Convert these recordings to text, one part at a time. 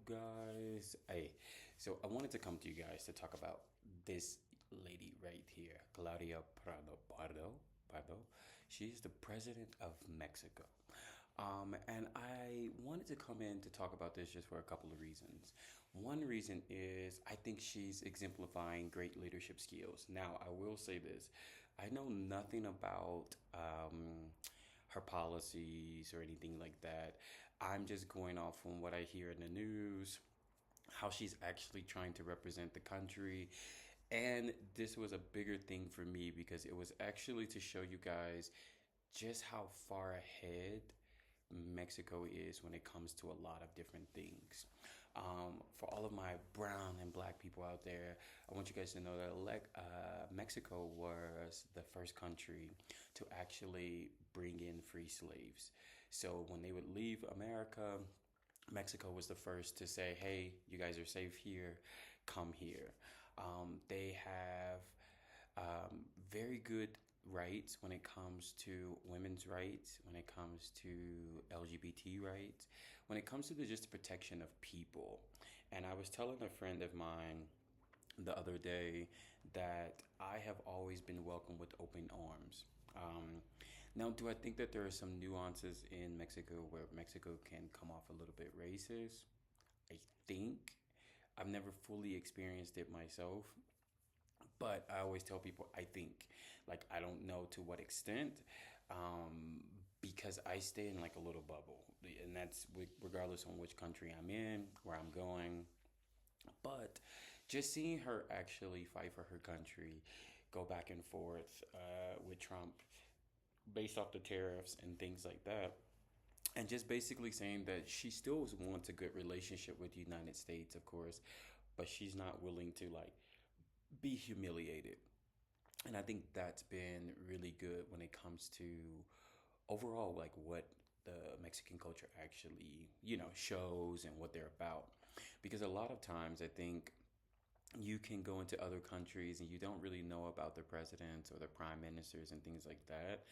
guys? So I wanted to come to you guys to talk about this lady right here, Claudia Pardo. She's the president of Mexico. And I wanted to come in to talk about this just for a couple of reasons. One reason is I think she's exemplifying great leadership skills. Now, I will say this: I know nothing about her policies or anything like that. I'm just going off from what I hear in the news, how she's actually trying to represent the country. And this was a bigger thing for me because it was actually to show you guys just how far ahead Mexico is when it comes to a lot of different things. For all of my brown and black people out there, I want you guys to know that Mexico was the first country to actually bring in free slaves. So when they would leave America, Mexico was the first to say, hey, you guys are safe here, come here. They have very good rights when it comes to women's rights, when it comes to LGBT rights, when it comes to just the protection of people. And I was telling a friend of mine the other day that I have always been welcomed with open arms. Um, Now, do I think that there are some nuances in Mexico where Mexico can come off a little bit racist? I think. I've never fully experienced it myself, but I always tell people I think. Like, I don't know to what extent, um, because I stay in like a little bubble, and that's regardless on which country I'm in, where I'm going. But just seeing her actually fight for her country, go back and forth with Trump based off the tariffs and things like that, and just basically saying that she still wants a good relationship with the United States, of course, but she's not willing to like be humiliated. And I think that's been really good when it comes to overall like what the Mexican culture actually, shows and what they're about. Because a lot of times I think you can go into other countries and you don't really know about the presidents or the prime ministers and things like that.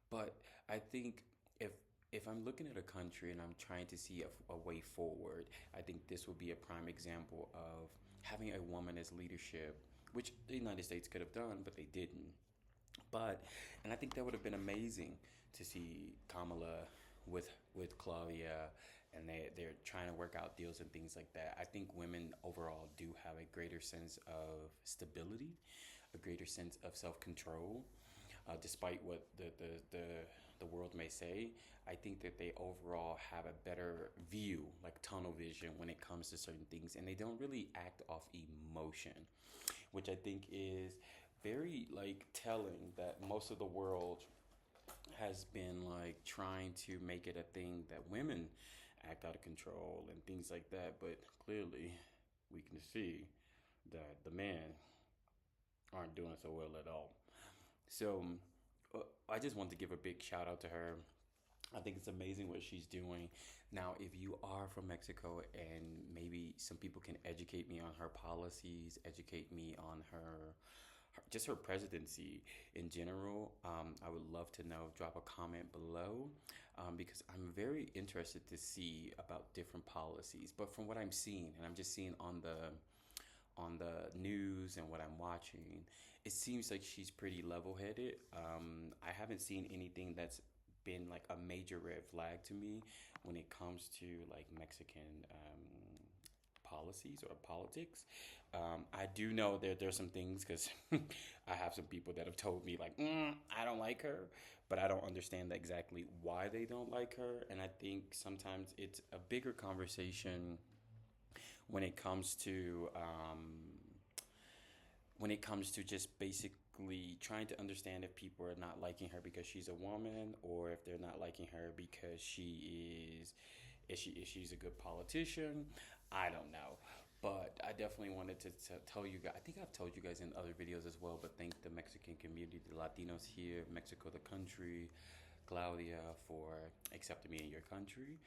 But I think if if I'm looking at a country and I'm trying to see a way forward, I think this would be a prime example of having a woman as leadership, which the United States could have done, but they didn't. But and I think that would have been amazing to see Kamala with Claudia, and they're trying to work out deals and things like that. I think women overall do have a greater sense of stability, a greater sense of self control, despite what the world may say. I think that they overall have a better view, like tunnel vision, when it comes to certain things, and they don't really act off emotion, which I think is very like telling that most of the world has been like trying to make it a thing that women act out of control and things like that, but clearly we can see that the men aren't doing so well at all. So I just want to give a big shout out to her. I think it's amazing what she's doing. Now, if you are from Mexico and maybe some people can educate me on her policies, educate me on just her presidency in general, I would love to know. Drop a comment below, because I'm very interested to see about different policies. But from what I'm seeing, and I'm just seeing on the news and what I'm watching, it seems like she's pretty level headed. I haven't seen anything that's been like a major red flag to me when it comes to like Mexican policies or politics. I do know that there's some things because I have some people that have told me like, I don't like her, but I don't understand exactly why they don't like her. And I think sometimes it's a bigger conversation when it comes to just basically trying to understand if people are not liking her because she's a woman, or if they're not liking her because if she's a good politician. I don't know. But I definitely wanted to tell you guys. I think I've told you guys in other videos as well, but thank the Mexican community, the Latinos here, Mexico, the country, Claudia, for accepting me in your country.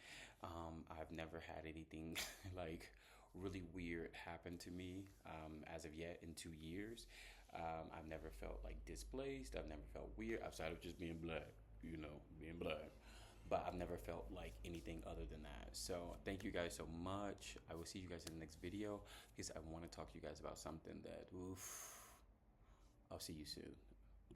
I've never had anything like really weird happen to me as of yet in 2 years. I've never felt like displaced. I've never felt weird outside of just being black, being black. but I've never felt like anything other than that. So thank you guys so much. I will see you guys in the next video because I want to talk to you guys about something that, oof, I'll see you soon.